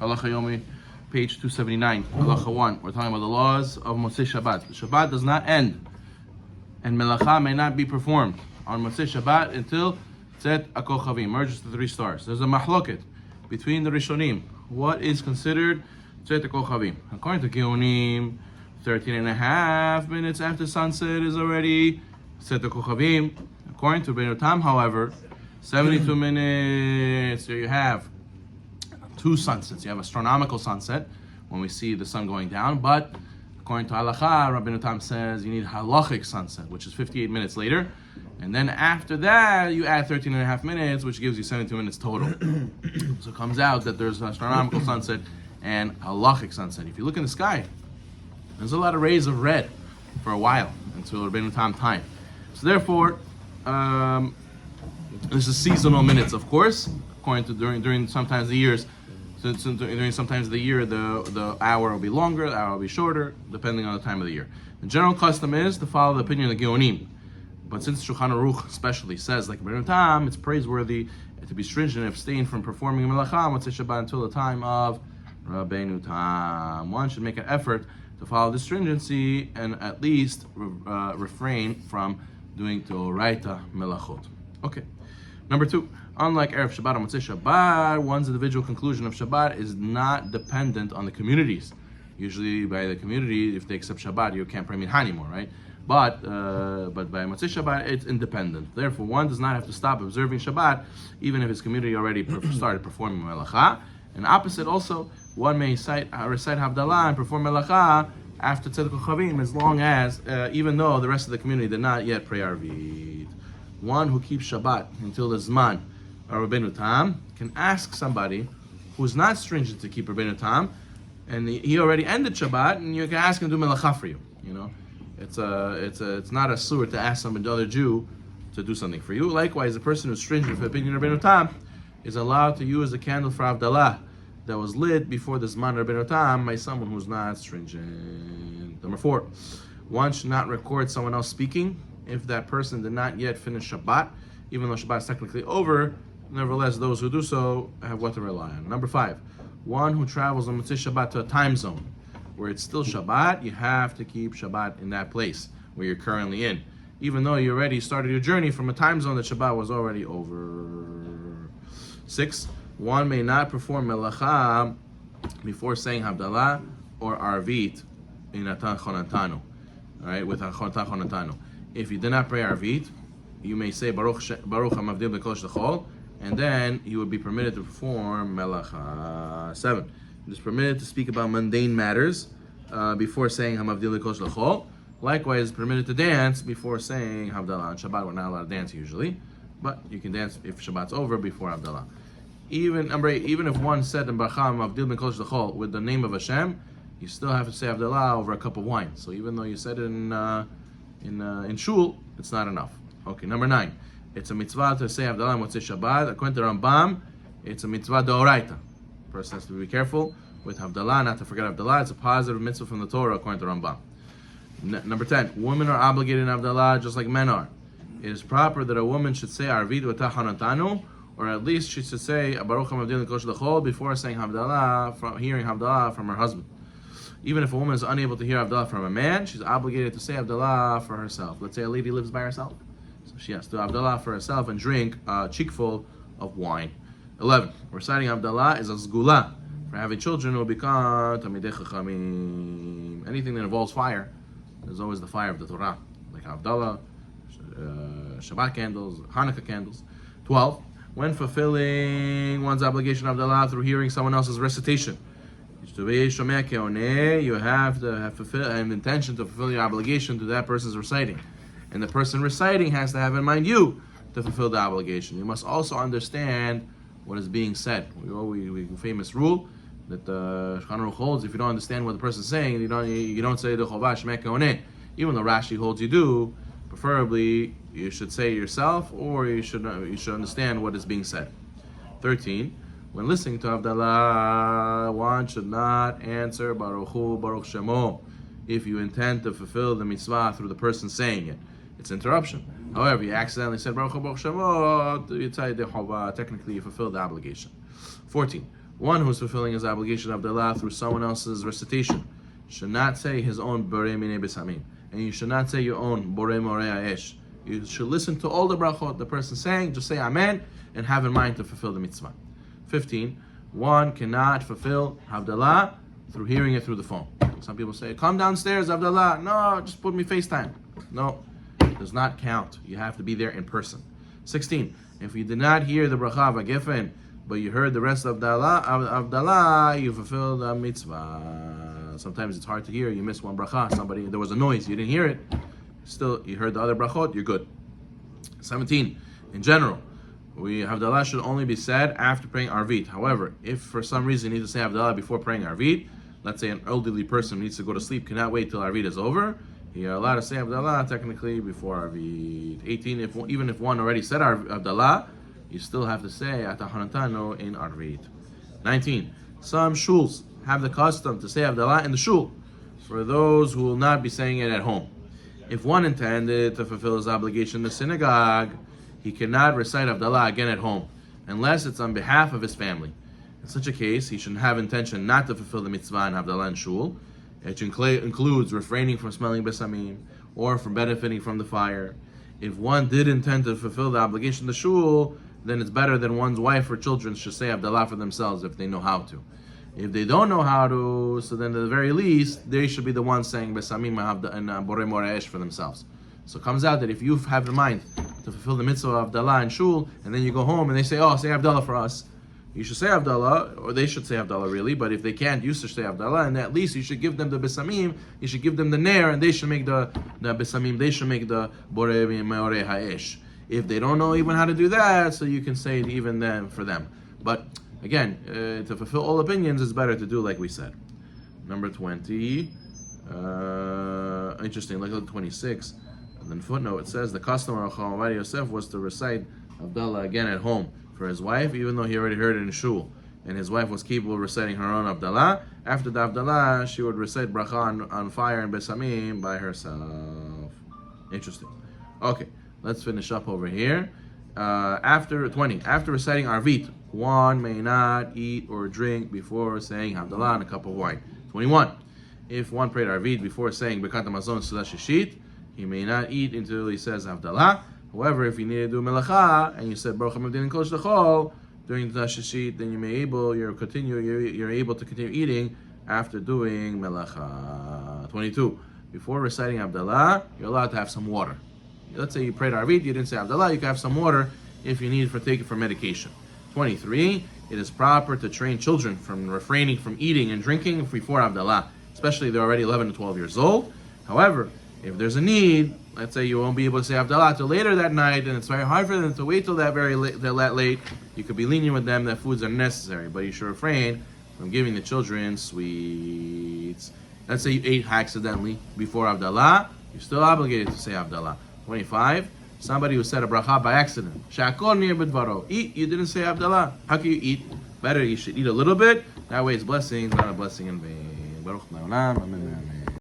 Halacha Yomi, page 279. Halacha 1. We're talking about the laws of Motzei Shabbat. The Shabbat does not end, and Melacha may not be performed on Motzei Shabbat until Tzet HaKochavim, merges to 3 stars. There's a mahloket between the Rishonim. What is considered Tzet HaKochavim? According to Yomi, 13 and a half minutes after sunset is already Tzet HaKochavim. According to Rabbeinu Tam, however, 72 minutes. There you have 2 sunsets. You have astronomical sunset when we see the sun going down, but according to Halacha, Rabbeinu Tam says you need halachic sunset, which is 58 minutes later. And then after that, you add 13 and a half minutes, which gives you 72 minutes total. So it comes out that there's an astronomical sunset and halachic sunset. If you look in the sky, there's a lot of rays of red for a while until Rabbeinu Tam time. So therefore, this is seasonal minutes, of course, according to during sometimes the years. So during sometimes of the year, the hour will be longer, the hour will be shorter, depending on the time of the year. The general custom is to follow the opinion of the Geonim. But since Shulchan Aruch especially says, like Rabbeinu Tam, it's praiseworthy to be stringent and abstain from performing Melacha Motzei Shabbat until the time of Rabbeinu Tam. One should make an effort to follow this stringency and at least refrain from doing D'oraita Melachot. Okay. Number 2, unlike Erev Shabbat or Motzei Shabbat, one's individual conclusion of Shabbat is not dependent on the communities. Usually by the community, if they accept Shabbat, you can't pray mincha anymore, right? But by Motzei Shabbat, it's independent. Therefore, one does not have to stop observing Shabbat, even if his community already started performing Melacha. And opposite also, one may recite Havdalah and perform Melacha after Tzedek Chavim, as long as, even though the rest of the community did not yet pray Arvit. One who keeps Shabbat until the Zman or Rabbeinu Tam can ask somebody who's not stringent to keep Rabbeinu Tam, and he already ended Shabbat, and you can ask him to do Melacha for you. You know, it's not a sur to ask some other Jew to do something for you. Likewise, the person who's stringent for the opinion of Rabbeinu Tam is allowed to use the candle for Havdalah that was lit before the Zman of Rabbeinu Tam by someone who's not stringent. Number 4, one should not record someone else speaking if that person did not yet finish Shabbat, even though Shabbat is technically over. Nevertheless, those who do so have what to rely on. Number 5, one who travels on Motzei Shabbat to a time zone where it's still Shabbat, you have to keep Shabbat in that place where you're currently in, even though you already started your journey from a time zone that Shabbat was already over. 6, one may not perform Melacha before saying Havdalah or Arvit in Atan Chonatanu. All right, with Atan Chonatanu. If you did not pray Arvit, you may say Baruch HaMavdil B'Kol Sh'Chol, and then you would be permitted to perform Melacha. 7, it is permitted to speak about mundane matters before saying HaMavdil B'Kol Sh'Chol. Likewise, it's permitted to dance before saying Havdalah. On Shabbat, we're not allowed to dance usually, but you can dance if Shabbat's over before Havdalah. Even if one said in Baruch HaMavdil B'Kol Sh'Chol with the name of Hashem, you still have to say Havdalah over a cup of wine. So even though you said it in shul, it's not enough. Okay, number 9. It's a mitzvah to say Havdalah and Motzei Shabbat. According to Rambam, it's a mitzvah d'oraita. The person has to be careful with Havdalah, not to forget Havdalah. It's a positive mitzvah from the Torah, according to Rambam. Number 10. Women are obligated in Havdalah just like men are. It is proper that a woman should say Arvit v'tah Hanatanu, or at least she should say Baruch HaMavdil B'Kol Sh'Chol before saying Havdalah, hearing Havdalah from her husband. Even if a woman is unable to hear Havdalah from a man, she's obligated to say Havdalah for herself. Let's say a lady lives by herself, so she has to do Havdalah for herself and drink a cheekful of wine. 11. Reciting Havdalah is a zgula. For having children, it will become Tamidei Chachamim. Anything that involves fire, there's always the fire of the Torah, like Havdalah, Shabbat candles, Hanukkah candles. 12. When fulfilling one's obligation of Havdalah through hearing someone else's recitation, you have to have an intention to fulfill your obligation to that person's reciting. And the person reciting has to have in mind you to fulfill the obligation. You must also understand what is being said. We famous rule that Shulchan Aruch holds, if you don't understand what the person is saying, you don't say the Chovah Shemeh Keoneh. Even though Rashi holds you do, preferably you should say it yourself, or you should understand what is being said. 13. When listening to Havdalah, one should not answer Baruch Hu, Baruch Shemo if you intend to fulfill the mitzvah through the person saying it. It's interruption. However, you accidentally said Baruch Hu, Baruch Shemo, technically you fulfilled the obligation. 14. One who's fulfilling his obligation of Havdalah through someone else's recitation should not say his own Borei Minei Besamim. And you should not say your own Borei Morei Ha'esh. You should listen to all the brachot the person saying, just say Amen, and have in mind to fulfill the mitzvah. 15. One cannot fulfill Havdalah through hearing it through the phone. Some people say, come downstairs, Havdalah. No, just put me FaceTime. No, it does not count. You have to be there in person. 16. If you did not hear the bracha v'gefen, but you heard the rest of Havdalah, you fulfilled the mitzvah. Sometimes it's hard to hear. You missed one bracha. There was a noise. You didn't hear it. Still, you heard the other brachot. You're good. 17. In general, Havdalah should only be said after praying Arvit. However, if for some reason you need to say Havdalah before praying Arvit, let's say an elderly person who needs to go to sleep, cannot wait till Arvit is over, you're allowed to say Havdalah technically before Arvit. 18. Even if one already said Havdalah, you still have to say Atahanatano in Arvit. 19. Some shuls have the custom to say Havdalah in the shul for those who will not be saying it at home. If one intended to fulfill his obligation in the synagogue, he cannot recite Havdalah again at home, unless it's on behalf of his family. In such a case, he should have intention not to fulfill the mitzvah in Havdalah in shul, which includes refraining from smelling besamim, or from benefiting from the fire. If one did intend to fulfill the obligation in the shul, then it's better that one's wife or children should say Havdalah for themselves if they know how to. If they don't know how to, so then at the very least, they should be the ones saying besamim and borei moresh for themselves. So it comes out that if you have in mind to fulfill the mitzvah of Havdalah in shul, and then you go home and they say, oh, say Havdalah for us, you should say Havdalah, or they should say Havdalah really, but if they can't, you should say Havdalah, and at least you should give them the besamim, you should give them the ner, and they should make the besamim, they should make the borei meorei ha'esh. If they don't know even how to do that, so you can say it even then for them. But again, to fulfill all opinions, it's better to do like we said. Number 20, interesting, look at 26. And then footnote, it says the custom of Chacham Yosef was to recite Havdalah again at home for his wife, even though he already heard it in shul, and his wife was capable of reciting her own Havdalah. After the Havdalah, she would recite bracha on fire and besamim by herself. Interesting. Okay, let's finish up over here. After 20, after reciting Arvit, one may not eat or drink before saying Havdalah and a cup of wine. 21, if one prayed Arvit before saying Birkat HaMazon Sudah Shishit, he may not eat until he says Havdalah. However, if you need to do melacha and you said Baruch Hamavdin Kol Shlachol during the Shishit, then you're able to continue eating after doing melacha. 22. Before reciting Havdalah, you're allowed to have some water. Let's say you prayed Arvit, you didn't say Havdalah, you can have some water if you need to take it for medication. 23. It is proper to train children from refraining from eating and drinking before Havdalah, especially if they're already 11 to 12 years old. However, if there's a need, let's say you won't be able to say Havdalah till later that night, and it's very hard for them to wait till that late, you could be lenient with them that foods are necessary, but you should refrain from giving the children sweets. Let's say you ate accidentally before Havdalah, you're still obligated to say Havdalah. 25. Somebody who said a bracha by accident. Sha'akol nir b'dvaro. Eat, you didn't say Havdalah. How can you eat? Better you should eat a little bit. That way it's blessing, not a blessing in vain. Baruch Na'olam. Amen.